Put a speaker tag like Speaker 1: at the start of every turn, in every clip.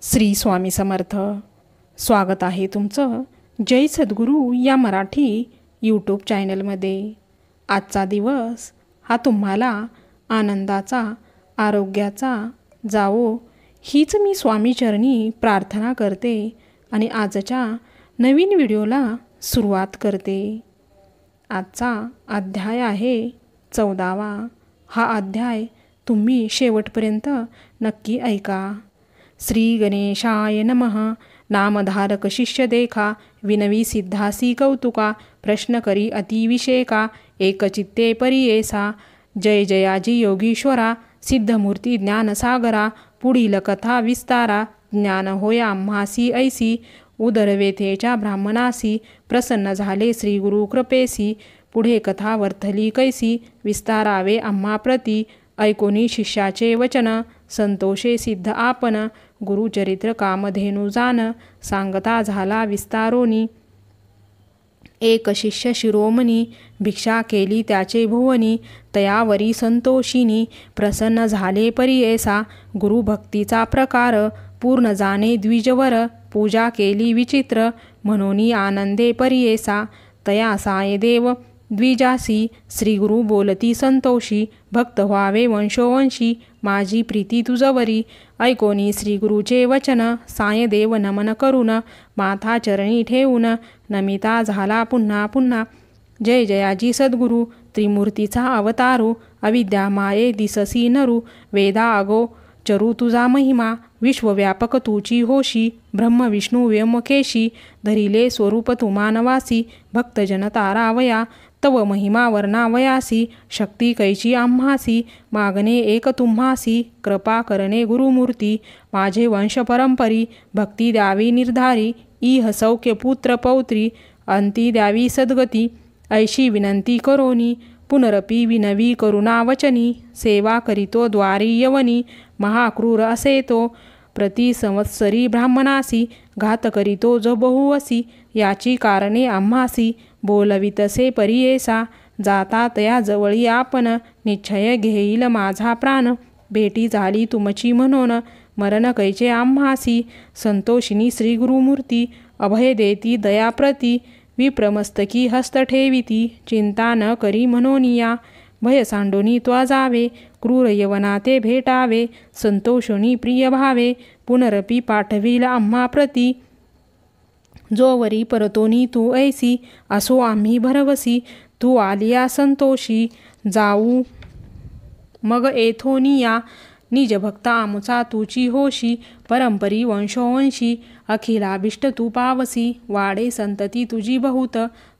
Speaker 1: श्री स्वामी समर्थ. स्वागत आहे तुमचं जय सद्गुरू या मराठी यूट्यूब चॅनलमध्ये. आजचा दिवस हा तुम्हाला आनंदाचा, आरोग्याचा जावो हीच मी स्वामीचरणी प्रार्थना करते आणि आजच्या नवीन व्हिडिओला सुरुवात करते. आजचा अध्याय आहे 14वा. हा अध्याय तुम्ही शेवटपर्यंत नक्की ऐका. श्री गणेशाय नमः. नामधारक शिष्य देखा, विनवी सिद्धासी कौतुका, प्रश्न करी अतिविषेका, एकचित्ते परियेसा. जय जयाजी योगीश्वरा, सिद्धमूर्ती ज्ञानसागरा, पुढील कथा विस्तारा. ज्ञान होय आम्हासी ऐसी, उदरवेथेच्या ब्राह्मणासी, प्रसन्न झाले श्री गुरु कृपेसी. पुढे कथा वर्थली कैसी, विस्तारावे आम्हा प्रती. ऐकोनी शिष्याचे वचन, संतोषे सिद्ध आपण. गुरुचरित्र कामधेनु जान, सांगता झाला विस्तारोनी. एक शिष्य शिरोमणी, भिक्षा केली त्याचे भुवनी. तयावरी संतोषिनी, प्रसन्न झाले परियेसा. गुरुभक्तीचा प्रकार, पूर्ण जाणे द्विजवर. पूजा केली विचित्र, म्हणून आनंदे परियेसा. तया सायदेव द्विजासी, श्रीगुरु बोलती संतोषी. भक्त व्हावे वंशोवंशी, माझी प्रीती तुझवरी. ऐकोनी श्रीगुरुचे वचन, सायदेव नमन करून. माथा चरणी ठेवून, नमिता झाला पुन्हा पुन्हा. जय जयाजी सद्गुरु, त्रिमूर्तीचा अवतारू. अविद्या माये दिससी नरू, वेदा अगो चरू तुझा महिमा. विश्वव्यापक तुची होशी, ब्रह्म विष्णू व्यमकेशी. धरिले स्वरूप तू मानवासी, भक्तजन तारावया. तव महिमा वर्णावयासी, शक्ती कैची आम्हासी. मागणे एक तुम्हासी, कृपा करणे गुरुमूर्ती. माझे वंश परंपरी, भक्ती द्यावी निर्धारी. इह सौख्य पुत्र पौत्री, अंती द्यावी सद्गती. ऐशी विनंती करोनी, पुनरपी विनवी करुणा वचनी. सेवा करीतो द्वारी यवनी, महाक्रूर असे तो. प्रति संवत्सरी ब्राह्मणासी, घात करीतो जो बहुवसी. याची कारणे आम्हासी, बोलवितसे परियेसा. जाता तया जवळी आपण, निश्चय घेईल माझा प्राण. भेटी झाली तुमची म्हणून, मरण कैचे आम्हासी. संतोषिनी श्री गुरुमूर्ती, अभय देती दयाप्रती. विप्रमस्तकी हस्त ठेविती, चिंता न करी म्हणून या. भय सांडोनी त्वा जावे, क्रूर यवना ते भेटावे. संतोषणी प्रिय भावे, पुनरपी पाठविल आम्हा प्रती. जोवरी परतोनी तू ऐसी, असो आम्ही भरवसी. तू आलिया संतोषी, जाऊ मग येथोनी या. निज भक्ता आमुचा तुची होशी, परंपरी वंशोवंशी. अखिलाभिष्ट तू पावसी, वाडे संतती तुझी बहुत.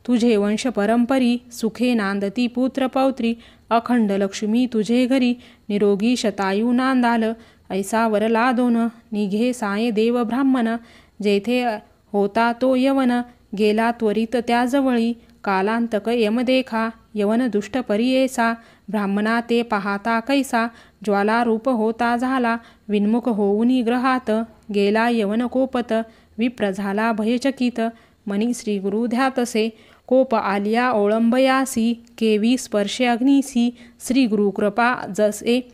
Speaker 1: तुझे वंश परंपरी, सुखे नांदती पुत्र पौत्री. अखंड लक्ष्मी तुझे घरी, निरोगी शतायू नांदाल. ऐसा वर लादोन, निघे साये देव ब्राह्मण. जेथे होता तो यवन, गेला त्वरित त्याजवळी. कालांतक यम देखा, यवन दुष्ट परियेसा. ब्राह्मणा ते पाहता कैसा, ज्वालारूप होता झाला. विन्मुख होऊनी ग्रहात, गेला यवन कोपत. विप्र झाला भयचकित, मनी श्रीगुरु ध्यातसे. कोप आलिया ओळंबयासी, केवी स्पर्शे अग्निसी. श्रीगुरु कृपा जसे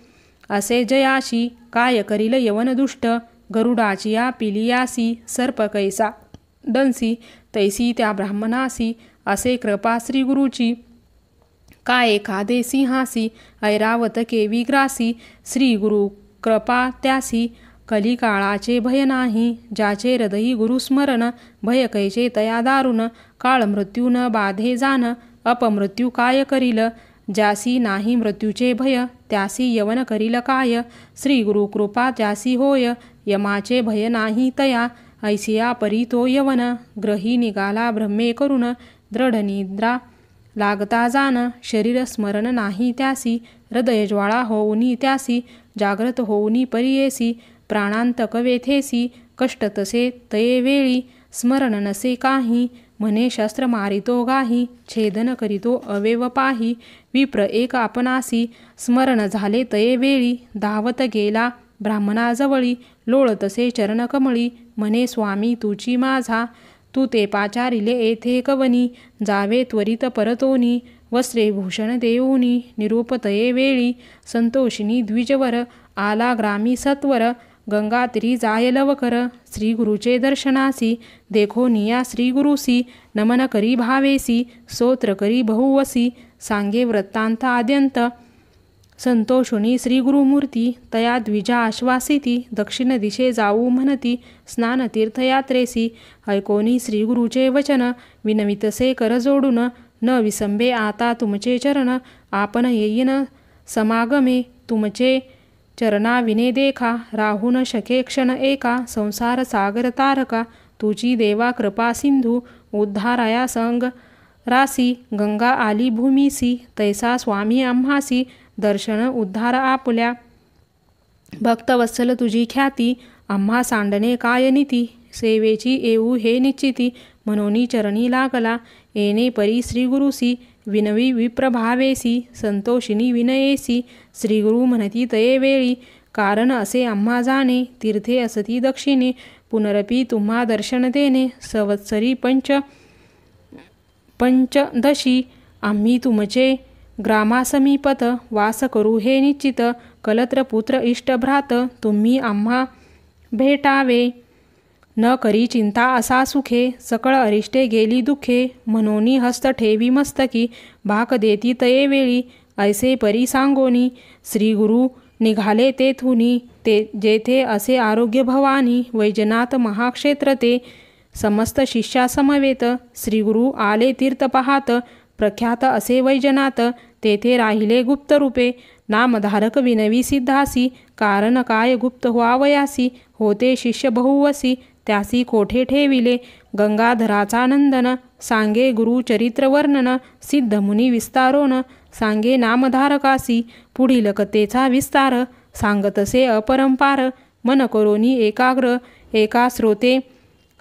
Speaker 1: असे जयाशी, काय करील यवन दुष्ट. गरुडाची या पिलियासी, सर्प कैसा दंसी. तैसी त्या ब्राह्मणासी, असे कृपा श्रीगुरुची. काय एखादे सिंहासी, ऐरावत केवी ग्रासी. श्रीगुरु कृपा त्यासी, कलिकाळाचे भय नाही. ज्याचे हृदयी गुरुस्मरण, भय कैचे तया दारुण. काळ मृत्यू न बाधे जाण, अपमृत्यू काय करील. ज्यासी नाही मृत्यूचे भय, त्यासी यवन करील काय. श्रीगुरु कृपा त्यासी होय, यमाचे भय नाही तया. ऐसिया परी तो यवन, ग्रही निघाला ब्रह्मे करून. दृढ निद्रा लागता जाण, शरीर स्मरण नाही त्यासी. हृदय ज्वाळा होऊनी त्यासी, जाग्रत होऊनी परियेसी. प्राणांतक वेथेसी, कष्ट तसे तये वेळी. स्मरण नसे काही, म्हणे शस्त्र मारितो गाही. छेदन करीतो अवेव पाही, विप्र एक आपणासी. स्मरण झाले तये वेळी, धावत गेला ब्राह्मणाजवळी. लोळ तसे चरणकमळी, म्हणे स्वामी तुची माझा. तू ते पाचारिले येथे कवनी, जावे त्वरित परतोनी. वस्त्रे भूषण देऊनी, निरूप तये वेळी. संतोषिनी द्विजवर, आला ग्रामी सत्वर. गंगा तिरी जाय लवकर, श्री गुरुचे दर्शनासी, देखो निया श्री गुरुसी, नमन करी भावेसी, स्तोत्र करी बहुवसी, सांगे वृत्तांत आद्यंत, संतोषुनी श्री गुरुमूर्ती, तया द्विजा आश्वासिती, दक्षिण दिशे जाऊ म्हणती, स्नान तीर्थयात्रेसी, ऐकोनी श्री गुरुचे वचन, विनवितसे कर जोडून, न विसंबे आता तुमचे चरण, आपण येईन समागमे, तुमचे चरणा विने देखा, राहू न शके क्षण एका, संसार सागर तारका, तुझी देवा कृपा सिंधू, उद्धाराया संग रासी, गंगा आली भूमीसी, तैसा स्वामी आम्हासी, दर्शन उद्धार आपुल्या, भक्तवत्सल तुझी ख्याती, आम्हा सांडणे काय नीती, सेवेची येऊ हे निश्चिती, म्हणून चरणी लागला, येणे परी श्री गुरुसी, विनवी विप्रभावेसी, संतोषिनी विनयेसी, श्री गुरु म्हणती तये वेळी, कारण असे आम्हा जाणे, तीर्थे असती दक्षिणे, पुनरपी तुम्हा दर्शन देणे, संवत्सरी पंचदशी, आम्ही तुमचे ग्रामासमीपत, वास करू हे निश्चित, कलत्र पुत्र इष्टभ्रात, तुम्ही आम्हा भेटावे, न करी चिंता असा सुखे, सकळ अरिष्टे गेली दुःखे, म्हणून हस्त ठेवी मस्तकी, भाक देती तये वेळी, ऐसे परी सांगोनी, श्री गुरु निघाले तेथुनी, जेथे असे आरोग्य भवानी, वैजनाथ महाक्षेत्र ते, समस्त शिष्या समवेत, श्री गुरु आले तीर्थ पाहात, प्रख्यात असे वैजनाथ, तेथे राहिले गुप्त रूपे, नामधारक विनवी सिद्धासी, कारण काय गुप्त व्हावयासी, होते शिष्य बहुवसी, त्यासी कोठे ठेविले, गंगाधराचा नंदन, सांगे गुरु चरित्र वर्णन, सिद्ध मुनी विस्तारोन, सांगे नामधारकासी, पुढील कथेचा विस्तार, सांगतसे अपरंपार, मन करोनी एकाग्र, एका श्रोते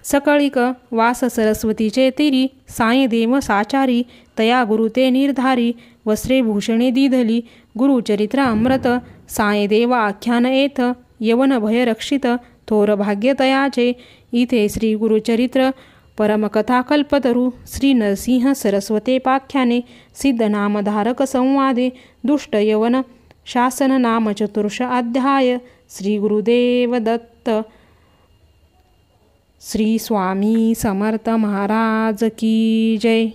Speaker 1: सकळिक, वास सरस्वतीचे तीरी, साई देव साचारी, तया गुरुते निर्धारी, वस्त्रे भूषणे दिधली, गुरुचरित्र अमृत, साई देव आख्यान येथ, यवन भय रक्षित, थोर भाग्य तयाचे, इथे श्री गुरुचरित्र परमकथा कल्पतरू, श्री नरसिंह सरस्वते पाख्याने, सिद्ध नामधारक संवादे, दुष्ट यवन शासन नाम चतुर्ष अध्याय, श्री गुरुदेव दत्त. श्री स्वामी समर्थ महाराज की जय.